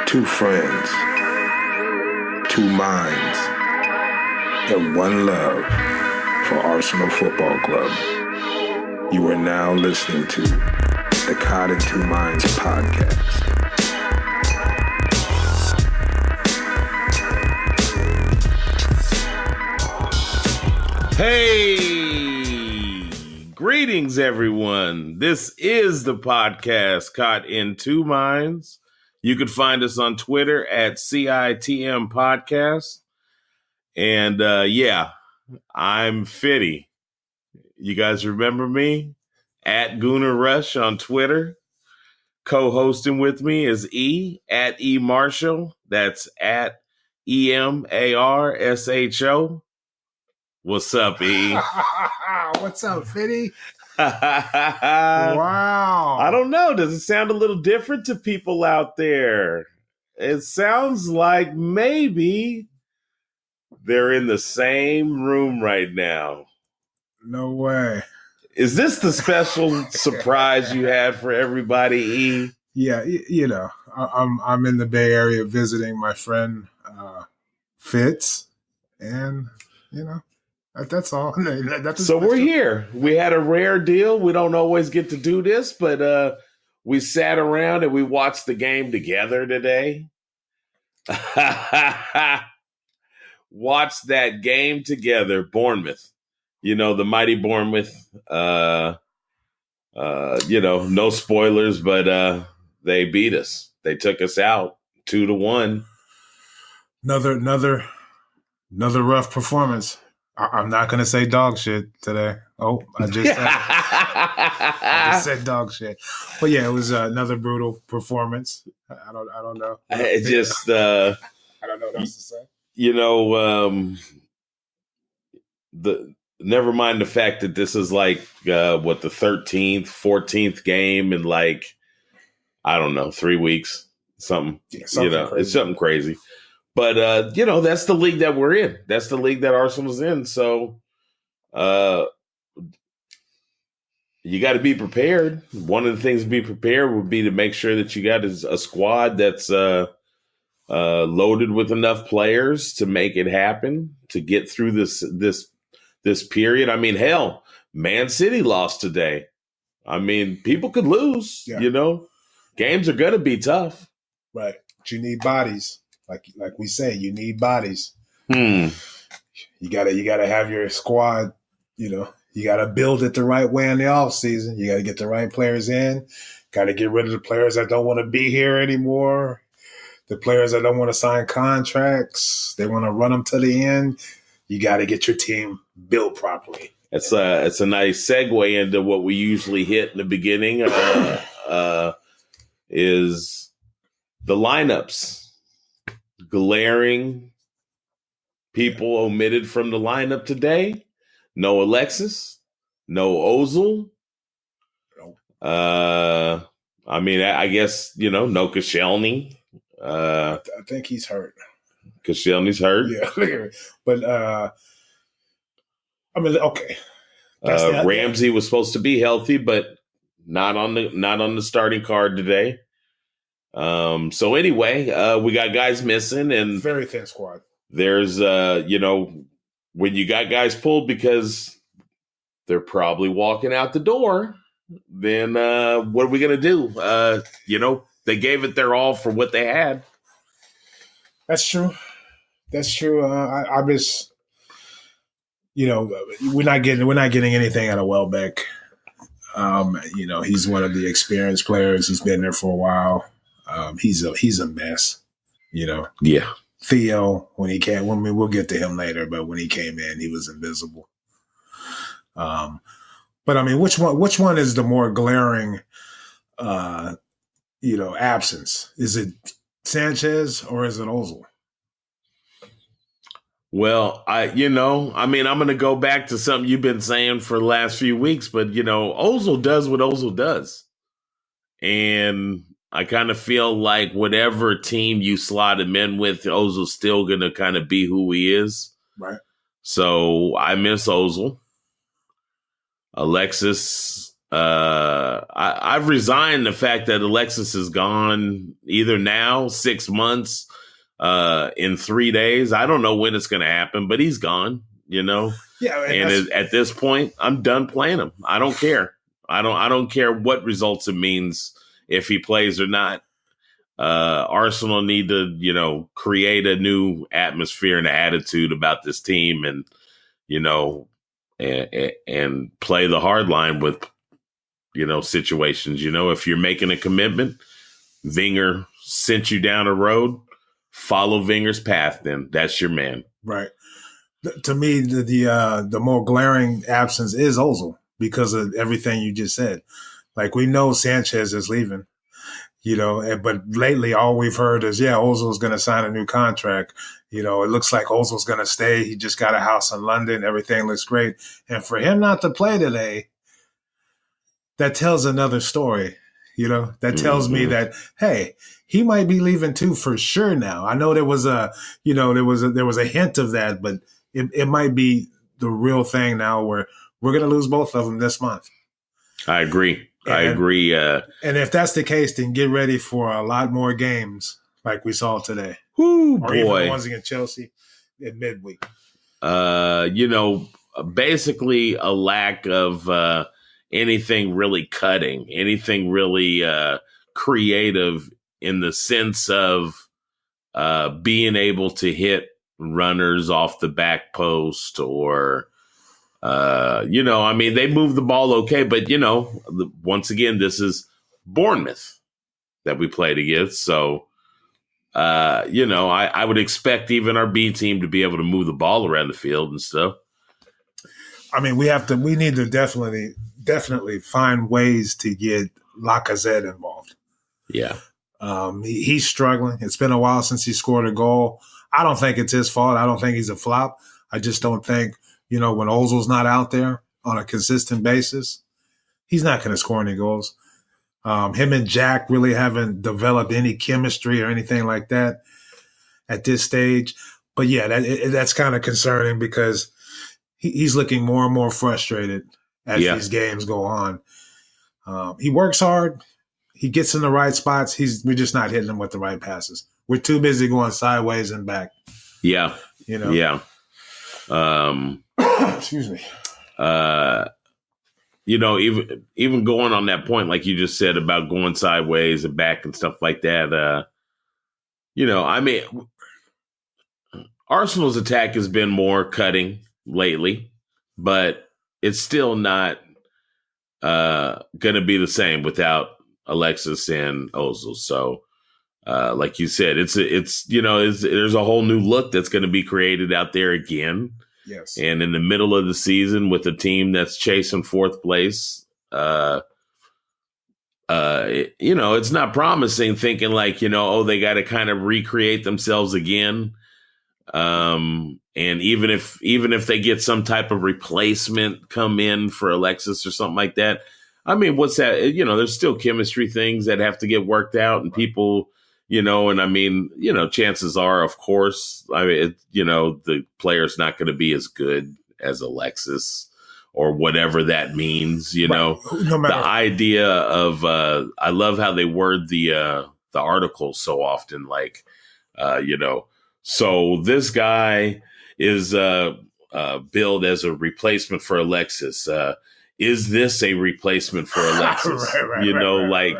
Two friends, two minds, and one love for Arsenal Football Club. You are now listening to the Cod and Two Minds podcast. Hey, greetings everyone. This is the podcast Caught in Two Minds. You can find us on Twitter at CITM Podcast. And I'm Fitty. You guys remember me? At Gooner Rush on Twitter. Co-hosting with me is at E Marshall. That's at EMARSHO. What's up, E? What's up, Fitty? Wow. I don't know. Does it sound a little different to people out there? It sounds like maybe they're in the same room right now. No way. Is this the special surprise you had for everybody, E? Yeah, I'm in the Bay Area visiting my friend Fitz, and that's all. So we're here. We had a rare deal. We don't always get to do this, but we sat around and we watched the game together today. Watched that game together. Bournemouth. The mighty Bournemouth. No spoilers, but they beat us. They took us out 2-1. Another rough performance. I'm not going to say dog shit today. Oh, I just said dog shit. But yeah, it was another brutal performance. I don't know. I don't know what else to say. Never mind the fact that this is like the 13th, 14th game in 3 weeks, something. Crazy. It's something crazy. But, that's the league that we're in. That's the league that Arsenal's in. So you got to be prepared. One of the things to be prepared would be to make sure that you got a squad that's loaded with enough players to make it happen, to get through this period. I mean, hell, Man City lost today. I mean, people could lose, Games are going to be tough. Right. But you need bodies. Like we say, you need bodies. You gotta have your squad. You gotta build it the right way in the off season. You gotta get the right players in. Gotta get rid of the players that don't want to be here anymore. The players that don't want to sign contracts. They want to run them to the end. You gotta get your team built properly. It's a nice segue into what we usually hit in the beginning. Is the lineups. Glaring people omitted from the lineup today. No Alexis, no Ozil. I guess, no Koscielny. I think he's hurt. Koscielny's hurt? Yeah. But, okay. Ramsey was supposed to be healthy, but not on the starting card today. So anyway, we got guys missing and very thin squad. There's, when you got guys pulled because they're probably walking out the door, then, what are we going to do? They gave it their all for what they had. That's true. I just, we're not getting anything out of Welbeck. He's one of the experienced players. He's been there for a while. He's a mess, Yeah. Theo, when he came, we'll get to him later, but when he came in, he was invisible. But which one is the more glaring, absence? Is it Sanchez or is it Ozil? Well, I'm going to go back to something you've been saying for the last few weeks, but Ozil does what Ozil does. And I kind of feel like whatever team you slot him in with, Ozil's still going to kind of be who he is. Right. So I miss Ozil. Alexis I've resigned the fact that Alexis is gone either now, 6 months, in 3 days. I don't know when it's going to happen, but he's gone, Yeah. And at this point, I'm done playing him. I don't care. I don't care what results it means if he plays or not. Arsenal need to, create a new atmosphere and attitude about this team and, and play the hard line with, situations. If you're making a commitment, Wenger sent you down a road, follow Wenger's path, then that's your man. Right. To me, the more glaring absence is Ozil because of everything you just said. Like, we know Sanchez is leaving, but lately all we've heard is, Ozil's going to sign a new contract. It looks like Ozil's going to stay. He just got a house in London. Everything looks great. And for him not to play today, that tells another story. That tells me that, hey, he might be leaving too for sure now. I know there was a hint of that, but it might be the real thing now where we're going to lose both of them this month. I agree. I agree. And if that's the case, then get ready for a lot more games like we saw today. Ooh, or even the ones against Chelsea in midweek. Basically a lack of anything really cutting, anything really creative in the sense of being able to hit runners off the back post or, they move the ball okay. But, once again, this is Bournemouth that we played against. So, I would expect even our B team to be able to move the ball around the field and stuff. I mean, we need to definitely find ways to get Lacazette involved. Yeah. He's struggling. It's been a while since he scored a goal. I don't think it's his fault. I don't think he's a flop. I just don't think, when Ozil's not out there on a consistent basis, he's not going to score any goals. Him and Jack really haven't developed any chemistry or anything like that at this stage. But yeah, that's kind of concerning because he's looking more and more frustrated as these games go on. He works hard. He gets in the right spots. We're just not hitting him with the right passes. We're too busy going sideways and back. Yeah. Yeah. Excuse me. Even going on that point, like you just said about going sideways and back and stuff like that. Arsenal's attack has been more cutting lately, but it's still not going to be the same without Alexis and Ozil. So, like you said, there's a whole new look that's going to be created out there again. Yes. And in the middle of the season with a team that's chasing fourth place, it's not promising thinking like, they got to kind of recreate themselves again. And even if they get some type of replacement come in for Alexis or something like that, I mean, what's that? There's still chemistry things that have to get worked out and people, chances are, of course, the player's not going to be as good as Alexis or whatever that means, No matter. The idea of, I love how they word the article so often, like, so this guy is billed as a replacement for Alexis. Is this a replacement for Alexis? Right.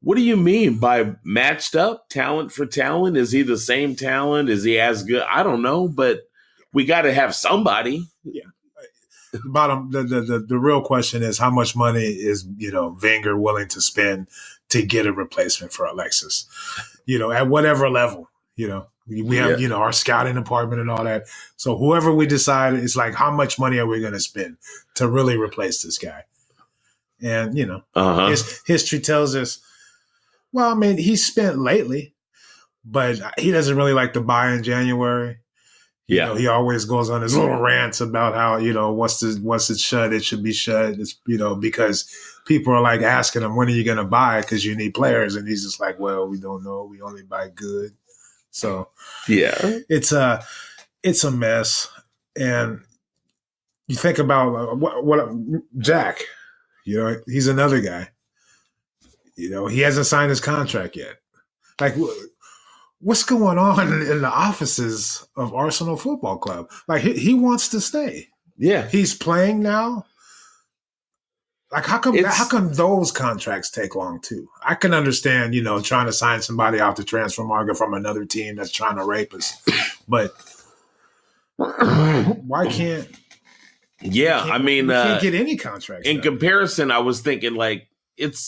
What do you mean by matched up talent for talent? Is he the same talent? Is he as good? I don't know, but we got to have somebody. Yeah. Bottom. The real question is how much money is Wenger willing to spend to get a replacement for Alexis? At whatever level. We have our scouting department and all that. So whoever we decide, it's like how much money are we going to spend to really replace this guy? And history tells us. Well, I mean, he's spent lately, but he doesn't really like to buy in January. He always goes on his little rants about how, once it's shut, it should be shut. It's, because people are like asking him, when are you going to buy? Because you need players. And he's just like, well, we don't know. We only buy good. So, yeah, it's a mess. And you think about what Jack, You know, he's another guy. You know, he hasn't signed his contract yet. Like, what's going on in the offices of Arsenal Football Club? Like, he wants to stay. Yeah. He's playing now. Like, how come those contracts take long too? I can understand, you know, trying to sign somebody off the transfer market from another team that's trying to rape us. But why can't? Yeah, I mean, we can't get any contracts. In comparison, I was thinking like if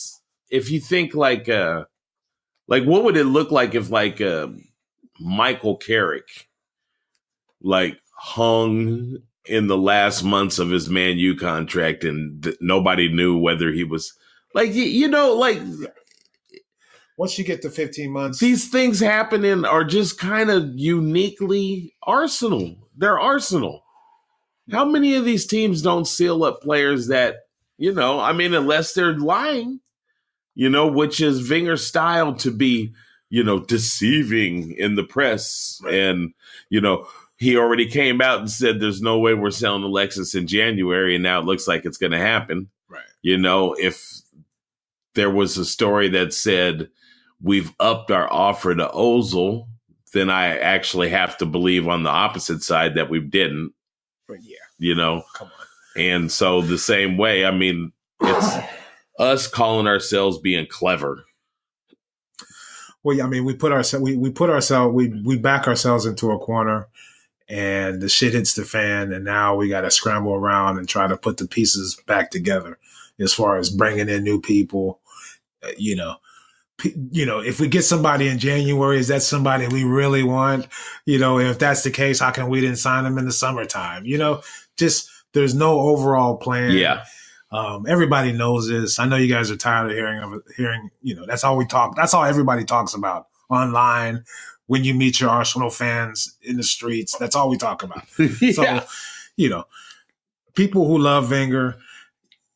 you think like what would it look like if like Michael Carrick like hung in the last months of his Man U contract and nobody knew whether he was like, you know, like once you get to 15 months, these things happening are just kind of uniquely Arsenal. They're Arsenal. How many of these teams don't seal up players that, you know, I mean, unless they're lying, you know, which is Wenger's style to be, you know, deceiving in the press. Right. And, you know, he already came out and said there's no way we're selling Alexis in January, and now it looks like it's going to happen. Right. You know, if there was a story that said we've upped our offer to Ozil, then I actually have to believe on the opposite side that we didn't. But yeah. You know? Come on. And so the same way, I mean, it's us calling ourselves being clever. Well, I mean, we back ourselves into a corner, and the shit hits the fan, and now we got to scramble around and try to put the pieces back together as far as bringing in new people. You know, if we get somebody in January, is that somebody we really want? You know, if that's the case, how come we didn't sign them in the summertime? You know, just there's no overall plan. Yeah. Everybody knows this. I know you guys are tired of hearing, you know, that's all we talk. That's all everybody talks about online. When you meet your Arsenal fans in the streets, that's all we talk about. Yeah. So, you know, people who love Wenger,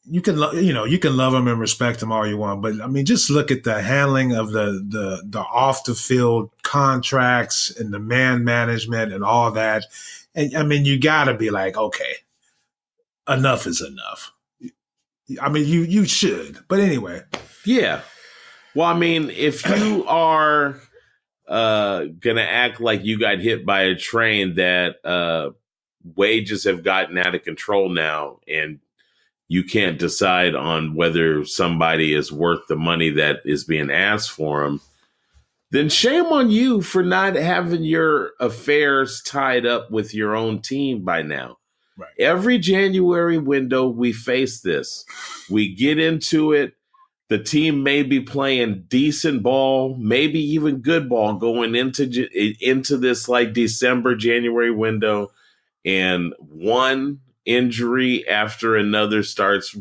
you can love him and respect him all you want, but I mean, just look at the handling of the off the field contracts and the man management and all that. And I mean, you got to be like, okay, enough is enough. I mean, you should, but anyway. Yeah. Well, I mean, if you are gonna act like you got hit by a train, that wages have gotten out of control now, and you can't decide on whether somebody is worth the money that is being asked for them, then shame on you for not having your affairs tied up with your own team by now. Right. Every January window, we face this. We get into it. The team may be playing decent ball, maybe even good ball going into this like December, January window, and one injury after another starts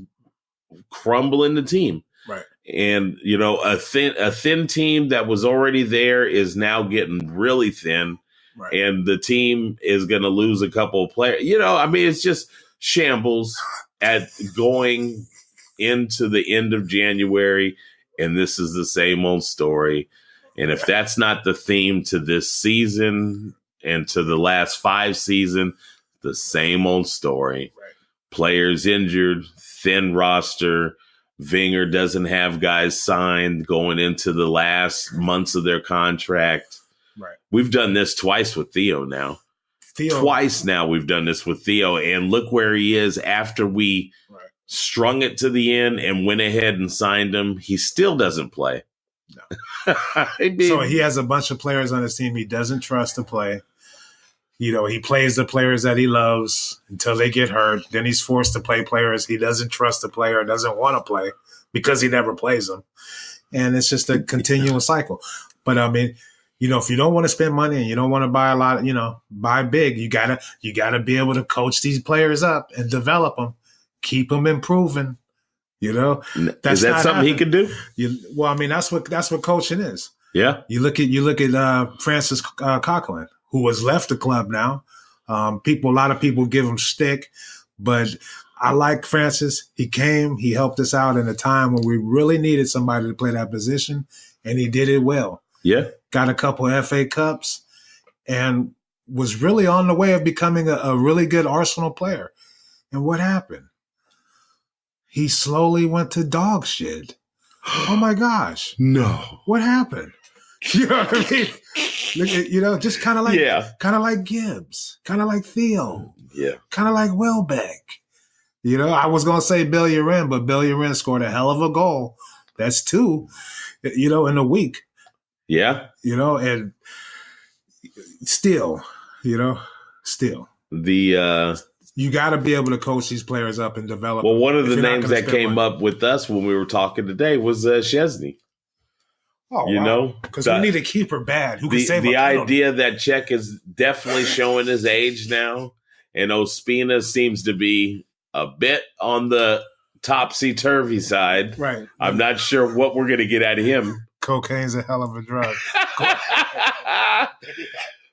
crumbling the team. Right. And, you know, a thin team that was already there is now getting really thin. Right. And the team is going to lose a couple of players. You know, I mean, it's just shambles at going into the end of January, and this is the same old story. And if that's not the theme to this season and to the last 5 seasons, the same old story. Right. Players injured, thin roster. Wenger doesn't have guys signed going into the last months of their contract. Right. We've done this twice with Theo now. Twice now we've done this with Theo, and look where he is after we strung it to the end and went ahead and signed him. He still doesn't play. No. So he has a bunch of players on his team he doesn't trust to play. You know, he plays the players that he loves until they get hurt. Then he's forced to play players he doesn't trust to play or doesn't want to play because he never plays them. And it's just a continuous cycle. But I mean, you know, if you don't want to spend money and you don't want to buy a lot, you know, buy big, you gotta be able to coach these players up and develop them. Keep them improving, you know. Is that something he could do? Well, I mean, that's what coaching is. Yeah. You look at Francis Coquelin, who has left the club now. A lot of people give him shtick, but I like Francis. He came, he helped us out in a time when we really needed somebody to play that position, and he did it well. Yeah. Got a couple of FA Cups and was really on the way of becoming a really good Arsenal player. And what happened? he slowly went to dog shit. Oh my gosh. No. What happened? You know what I mean? Look at, just kind of like Gibbs, kind of like Theo, kind of like Welbeck. I was going to say Bellerin, but Bellerin scored a hell of a goal. That's 2, in a week. Yeah. And still. The you got to be able to coach these players up and develop. Well, one of the names that came up with us when we were talking today was Szczesny. Oh, because we need a keeper bad who can save the idea that Cech is definitely showing his age now, and Ospina seems to be a bit on the topsy-turvy side. Right. I'm not sure what we're going to get out of him. Cocaine's a hell of a drug.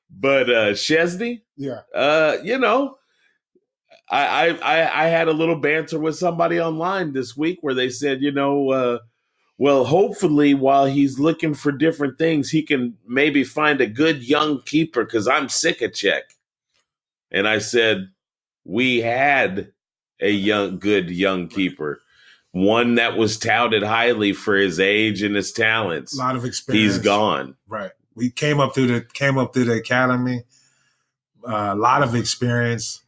But Szczesny, I had a little banter with somebody online this week where they said, well, hopefully while he's looking for different things, he can maybe find a good young keeper because I'm sick of Cech. And I said, we had a good young keeper, one that was touted highly for his age and his talents. A lot of experience. He's gone. Right. We came up through the academy. A lot of experience.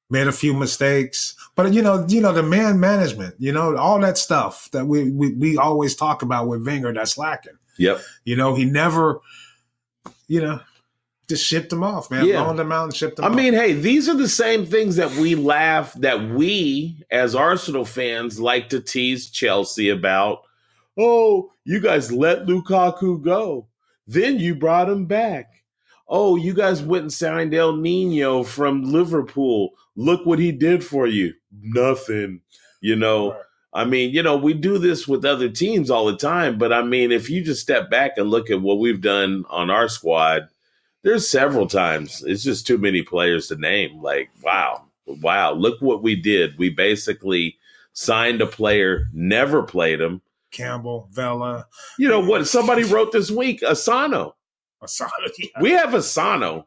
Made a few mistakes, but the man management, all that stuff that we always talk about with Wenger, that's lacking. Yep. He never, just shipped them off, man. Yeah. Loaned them out and shipped them I off. mean, hey, these are the same things that we as Arsenal fans like to tease Chelsea about. Oh, you guys let Lukaku go. Then you brought him back. Oh, you guys went and signed El Nino from Liverpool. Look what he did for you. Nothing, Right. I mean, we do this with other teams all the time. But, I mean, if you just step back and look at what we've done on our squad, there's several times. It's just too many players to name. Like, wow, look what we did. We basically signed a player, never played him. Campbell, Vela. You know what? Somebody wrote this week, Asano. Yeah. We have Asano.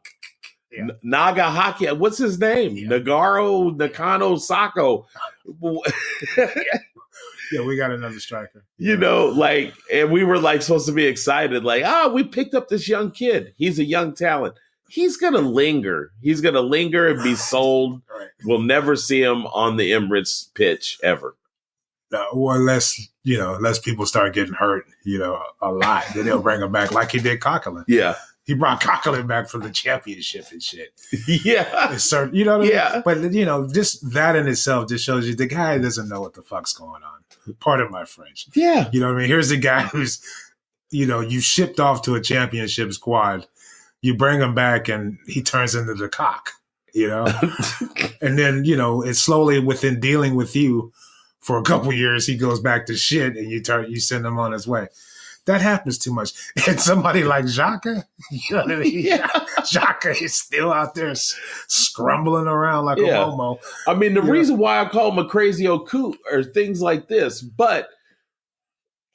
Yeah. Nagahaki. What's his name? Yeah. Nakano Sako. Yeah, we got another striker. And we were supposed to be excited. We picked up this young kid. He's a young talent. He's going to linger. He's going to linger and be sold. Right. We'll never see him on the Emirates pitch ever. No, or unless people start getting hurt, a lot. Then they'll bring him back like he did Coquelin. Yeah. He brought Coquelin back from the championship and shit. Yeah. Certain, you know what I mean? Yeah. But, just that in itself just shows you the guy doesn't know what the fuck's going on. Pardon my French. Yeah. You know what I mean? Here's a guy who's, you shipped off to a championship squad. You bring him back and he turns into the cock, And then, it's slowly within dealing with you for a couple years, he goes back to shit and you send him on his way. That happens too much. And somebody like Xhaka, what I mean? Yeah. Xhaka is still out there scrumbling around like a homo. I mean, the reason why I call him a crazy Oku are things like this, but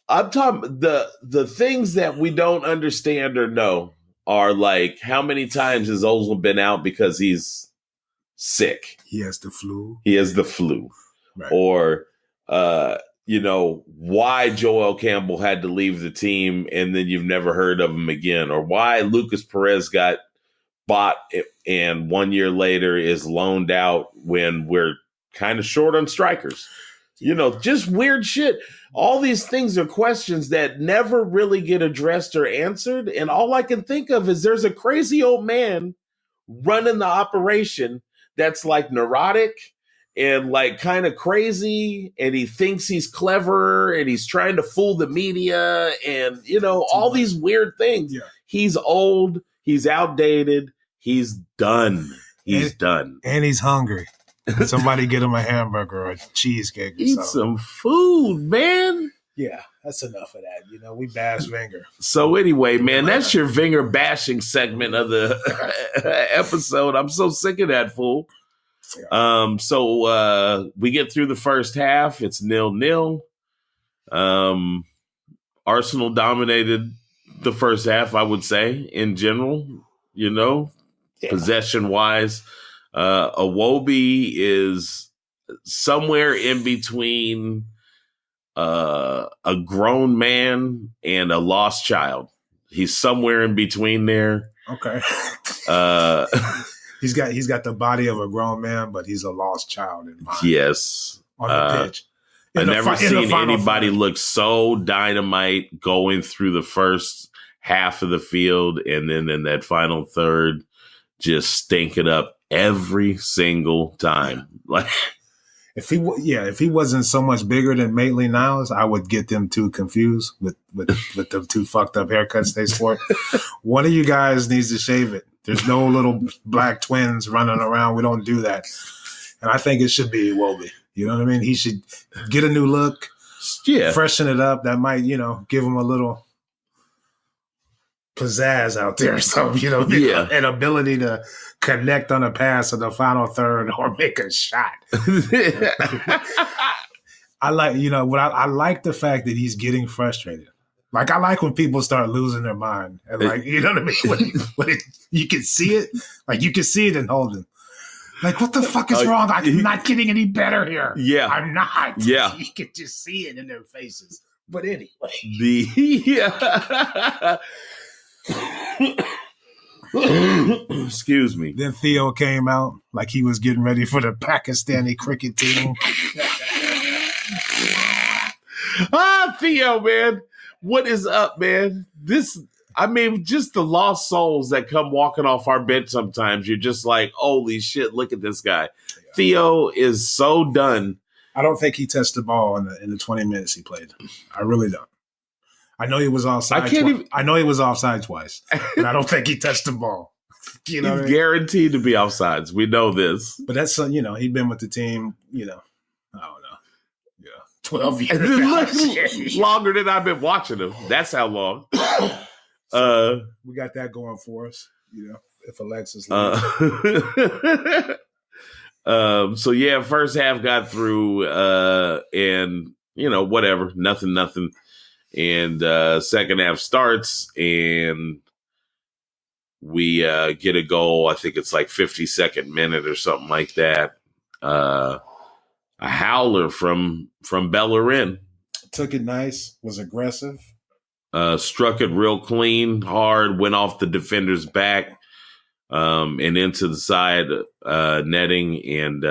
I'm talking the things that we don't understand or know are like how many times has Ozil been out because he's sick? He has the flu. Right. Or why Joel Campbell had to leave the team and then you've never heard of him again, or why Lucas Perez got bought and 1 year later is loaned out when we're kind of short on strikers. Just weird shit. All these things are questions that never really get addressed or answered. And all I can think of is there's a crazy old man running the operation that's neurotic and kind of crazy, and he thinks he's clever and he's trying to fool the media and, all these weird things. Yeah. He's old. He's outdated. He's done. Done. And he's hungry. Somebody get him a hamburger or a cheesecake or Eat something. some food, man. Yeah, that's enough of that. We bash Wenger. So anyway, man, that's your Wenger bashing segment of the episode. I'm so sick of that fool. Yeah. So we get through the first half. It's 0-0. Arsenal dominated the first half, I would say, in general, possession-wise. Iwobi is somewhere in between a grown man and a lost child. He's somewhere in between there. Okay. He's got the body of a grown man, but he's a lost child in mind. Yes. On the pitch. I've never seen anybody look so dynamite going through the first half of the field, and then in that final third, just stink it up every single time. Like, if he wasn't so much bigger than Maitland-Niles, I would get them two confused with the two fucked up haircuts they sport. One of you guys needs to shave it. There's no little black twins running around. We don't do that. And I think it should be Iwobi. You know what I mean? He should get a new look, freshen it up. That might, give him a little pizzazz out there. So, an ability to connect on a pass in the final third or make a shot. I like, I like the fact that he's getting frustrated. Like, I like when people start losing their mind. And you know what I mean? When you can see it. Like, you can see it in Holden. Like, what the fuck is wrong? I'm not getting any better here. Yeah. I'm not. Yeah. You can just see it in their faces. But anyway. Excuse me. Then Theo came out like he was getting ready for the Pakistani cricket team. Theo, man. What is up, man? Just the lost souls that come walking off our bench sometimes. You're just like, holy shit, look at this guy. Yeah. Theo is so done. I don't think he touched the ball in the 20 minutes he played. I really don't. I know he was offside. I know he was offside twice, but I don't think he touched the ball. He's guaranteed to be offsides. We know this. But that's, he'd been with the team, I don't know. 12 years. Longer than I've been watching him. That's how long. We got that going for us, if Alexis leaves. First half got through, and, whatever, nothing. And second half starts, and we get a goal. I think it's like 52nd minute or something like that. A howler from Bellerin. Took it nice, was aggressive. Struck it real clean, hard, went off the defender's back and into the side netting, and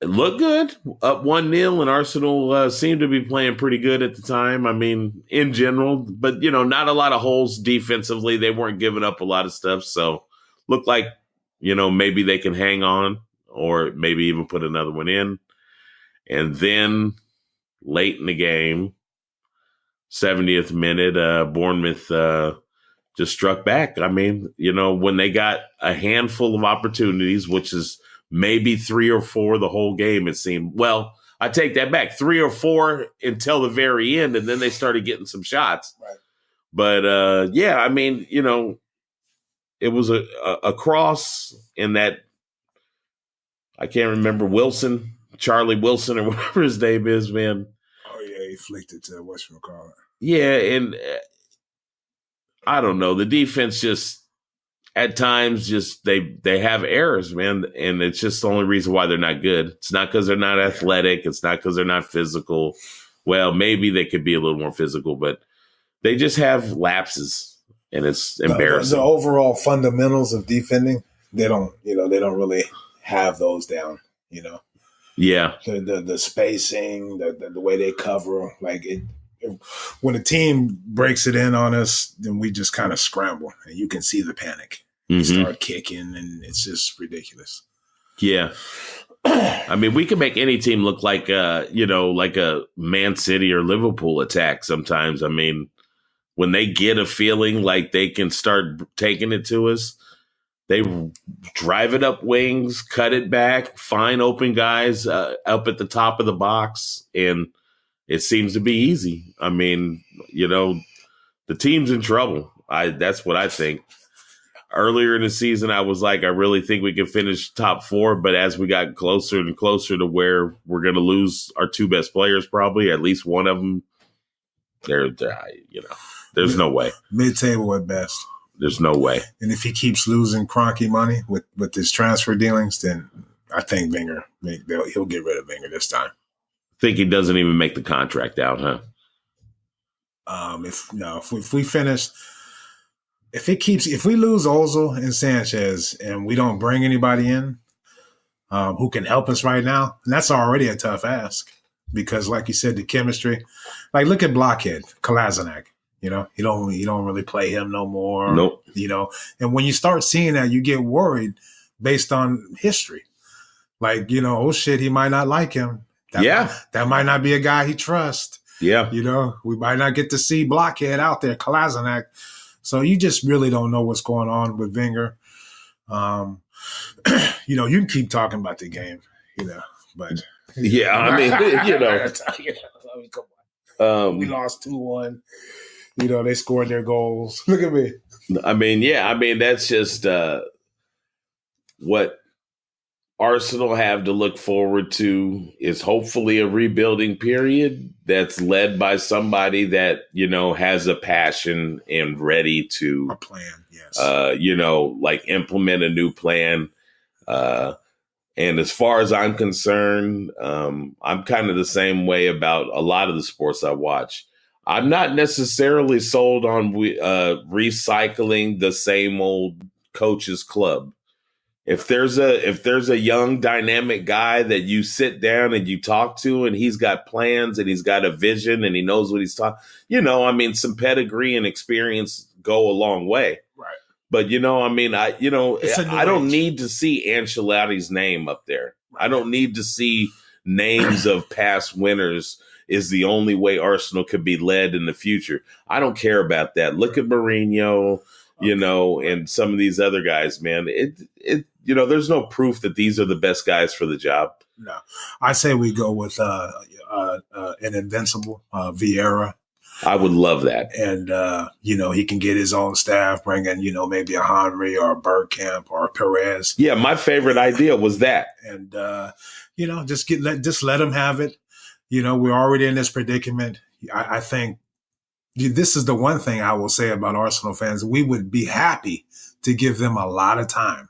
it looked good. Up 1-0, and Arsenal seemed to be playing pretty good at the time. I mean, in general, but, not a lot of holes defensively. They weren't giving up a lot of stuff, so looked like, maybe they can hang on or maybe even put another one in. And then late in the game, 70th minute, Bournemouth just struck back. I mean, when they got a handful of opportunities, which is maybe 3 or 4 the whole game, it seemed. Well, I take that back. 3 or 4 until the very end, and then they started getting some shots. Right. But, I mean, it was a cross in that, I can't remember, Charlie Wilson or whatever his name is, man. Oh, yeah, he flicked it to whatchamacallit. Yeah, and I don't know. The defense just, at times, just they have errors, man, and it's just the only reason why they're not good. It's not because they're not athletic. It's not because they're not physical. Well, maybe they could be a little more physical, but they just have lapses, and it's embarrassing. The overall fundamentals of defending, they don't really have those down, Yeah. The spacing, the way they cover, like it. When a team breaks it in on us, then we just kind of scramble, and you can see the panic. Mm-hmm. We start kicking, and it's just ridiculous. Yeah. I mean, we can make any team look like, like a Man City or Liverpool attack sometimes. I mean, when they get a feeling like they can start taking it to us, they drive it up wings, cut it back, find open guys up at the top of the box, and it seems to be easy. I mean, the team's in trouble. That's what I think. Earlier in the season, I was like, I really think we can finish top 4. But as we got closer and closer to where we're going to lose our 2 best players, probably at least one of them, there's no way. Mid-table at best. There's no way. And if he keeps losing Kroenke money with his transfer dealings, then I think Wenger, he'll get rid of Wenger this time. Think he doesn't even make the contract out, huh? If we finish, if we lose Ozil and Sanchez and we don't bring anybody in who can help us right now, and that's already a tough ask because, like you said, the chemistry. Like, look at Blockhead, Kolasinac. You don't really play him no more. Nope. And when you start seeing that, you get worried based on history. Like, oh shit, he might not like him. That might not be a guy he trusts. Yeah. We might not get to see Blockhead out there, Kolasinac. So you just really don't know what's going on with Wenger. You can keep talking about the game, but yeah, I mean, come on. We lost 2-1. They scored their goals. Look at me. I mean, that's just what Arsenal have to look forward to is hopefully a rebuilding period that's led by somebody that, has a passion and ready to a plan. Yes. Like implement a new plan. And as far as I'm concerned, I'm kind of the same way about a lot of the sports I watch. I'm not necessarily sold on recycling the same old coaches club. If there's a young dynamic guy that you sit down and you talk to and he's got plans and he's got a vision and he knows what he's talking, some pedigree and experience go a long way. Right. But I don't need to see Ancelotti's name up there. Right. I don't need to see names of past winners is the only way Arsenal could be led in the future. I don't care about that. Look at Mourinho, and some of these other guys, man. There's no proof that these are the best guys for the job. No, I say we go with an invincible Vieira. I would love that. And, he can get his own staff, bring in, maybe a Henry or a Bergkamp or a Perez. Yeah, my favorite idea was that. And, just let him have it. We're already in this predicament. I think this is the one thing I will say about Arsenal fans. We would be happy to give them a lot of time.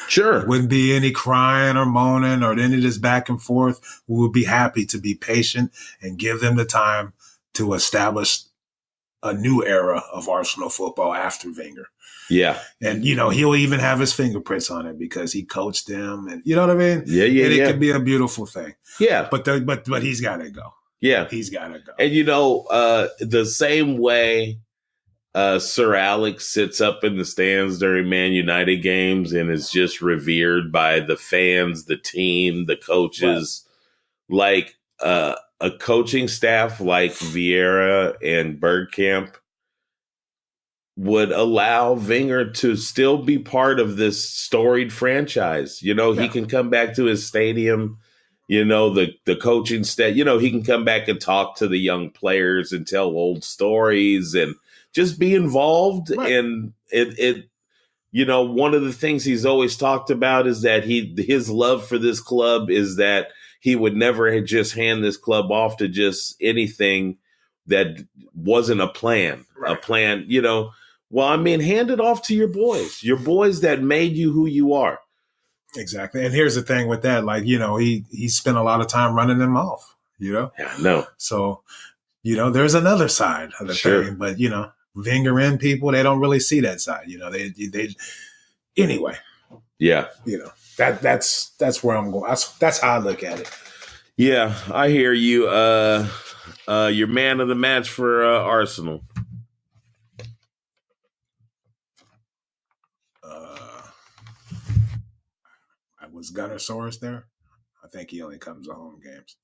Sure. There wouldn't be any crying or moaning or any of this back and forth. We would be happy to be patient and give them the time to establish a new era of Arsenal football after Wenger. Yeah. And, he'll even have his fingerprints on it because he coached them. And you know what I mean? Yeah. And it could be a beautiful thing. Yeah. But he's got to go. Yeah. He's got to go. And, the same way Sir Alex sits up in the stands during Man United games and is just revered by the fans, the team, the coaches, like a coaching staff like Vieira and Bergkamp would allow Wenger to still be part of this storied franchise. He can come back to his stadium, the coaching staff, he can come back and talk to the young players and tell old stories and just be involved. Right. And it one of the things he's always talked about is that his love for this club is that he would never just hand this club off to just anything that wasn't a plan. Right. A plan, hand it off to your boys that made you who you are. Exactly. And here's the thing with that, like, he spent a lot of time running them off, Yeah, no. So, there's another side of the thing, but, Wenger in people, they don't really see that side, they anyway. Yeah. That's where I'm going. That's how I look at it. Yeah, I hear you. Your man of the match for Arsenal. Was Gunnersaurus there? I think he only comes to home games.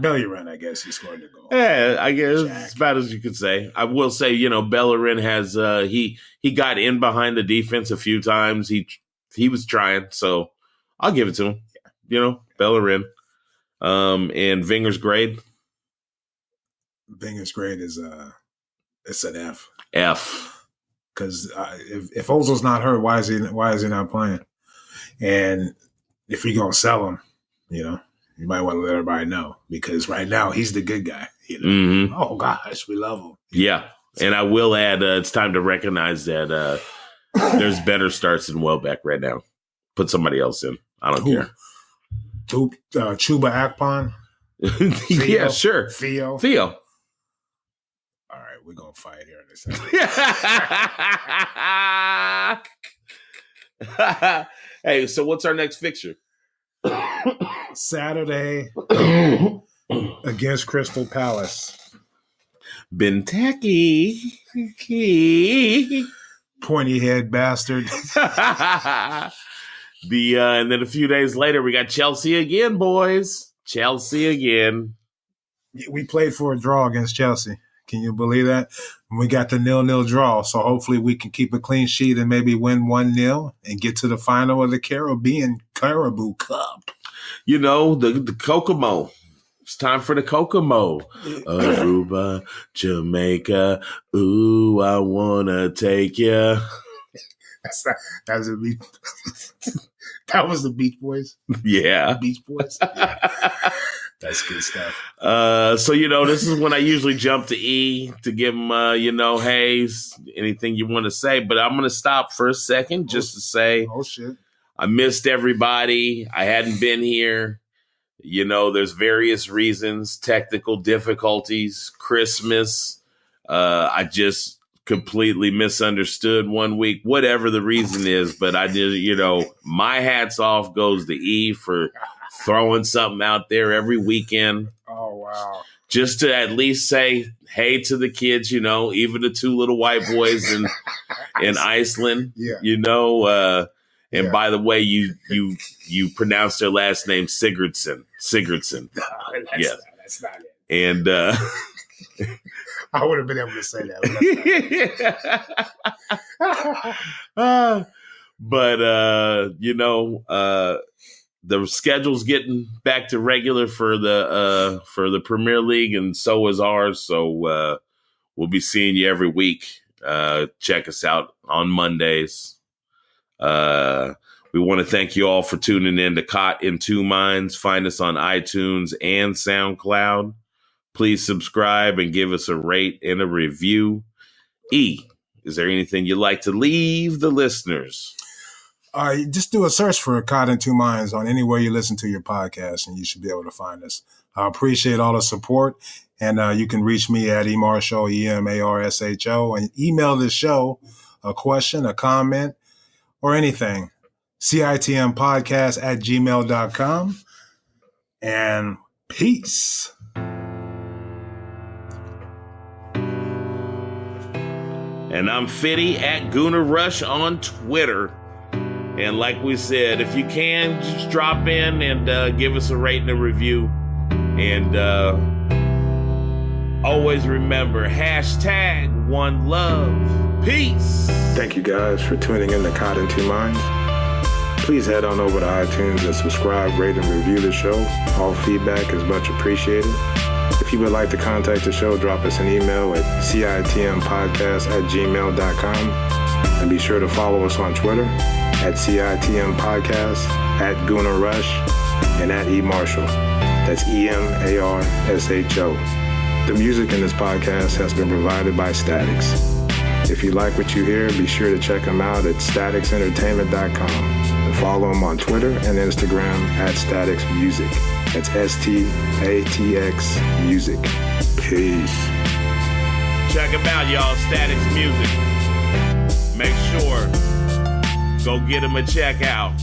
Bellerin, I guess he scored the goal. Yeah, I guess as bad as you could say. I will say, Bellerin has he got in behind the defense a few times. He was trying, so I'll give it to him. Yeah. Bellerin. And Wenger's grade. Wenger's grade is it's an F. F. Because if Ozil's not hurt, why is he not playing? And if you're gonna sell him, you might want to let everybody know because right now he's the good guy. Mm-hmm. Oh gosh, we love him. Yeah, and I will add, it's time to recognize that there's better starts than Welbeck right now. Put somebody else in. I don't care. Chuba Akpom. Yeah, sure. Theo. All right, we're going to fight here in a second. Hey, so what's our next fixture? Saturday against Crystal Palace. Benteke. Pointy head bastard. And then a few days later, we got Chelsea again, boys. Chelsea again. We played for a draw against Chelsea. Can you believe that? We got the 0-0 draw, so hopefully we can keep a clean sheet and maybe win 1-0 and get to the final of the Caribou Cup. You know, the Kokomo. It's time for the Kokomo. Aruba, Jamaica, ooh, I wanna take ya. That was the Beach Boys. Yeah. Beach Boys. Yeah. That's good stuff. So, you know, this is when I usually jump to E to give them, hey, anything you want to say. But I'm going to stop for a second just to say, oh, shit. I missed everybody. I hadn't been here. You know, there's various reasons, technical difficulties, Christmas. I just completely misunderstood one week, whatever the reason is. But I did, my hats off goes to E for throwing something out there every weekend. Oh, wow. Just to at least say hey to the kids, even the two little white boys in Iceland, yeah. And by the way, you pronounce their last name Sigurdsson. No, that's not it. And I would have been able to say that. But the schedule's getting back to regular for the Premier League, and so is ours. So we'll be seeing you every week. Check us out on Mondays. We want to thank you all for tuning in to Caught in Two Minds. Find us on iTunes and SoundCloud. Please subscribe and give us a rate and a review. E, is there anything you'd like to leave the listeners? Just do a search for Caught in Two Minds on anywhere you listen to your podcast, and you should be able to find us. I appreciate all the support, and you can reach me at eMarsho, EMARSHO, and email the show a question, a comment, or anything. CITMpodcast@gmail.com, and peace. And I'm Fitty at Gooner Rush on Twitter. And like we said, if you can, just drop in and give us a rate and a review. And always remember, #OneLove. Peace. Thank you guys for tuning in to Caught in Two Minds. Please head on over to iTunes and subscribe, rate, and review the show. All feedback is much appreciated. If you would like to contact the show, drop us an email at CITMpodcast@gmail.com. And be sure to follow us on Twitter at CITM Podcast, at Gooner Rush, and at eMarsho. That's EMARSHO. The music in this podcast has been provided by Statics. If you like what you hear, be sure to check them out at staticsentertainment.com and follow them on Twitter and Instagram at Statics Music. That's STATX Music. Peace. Check them out, y'all. Statics Music. Make sure, go get them a check out.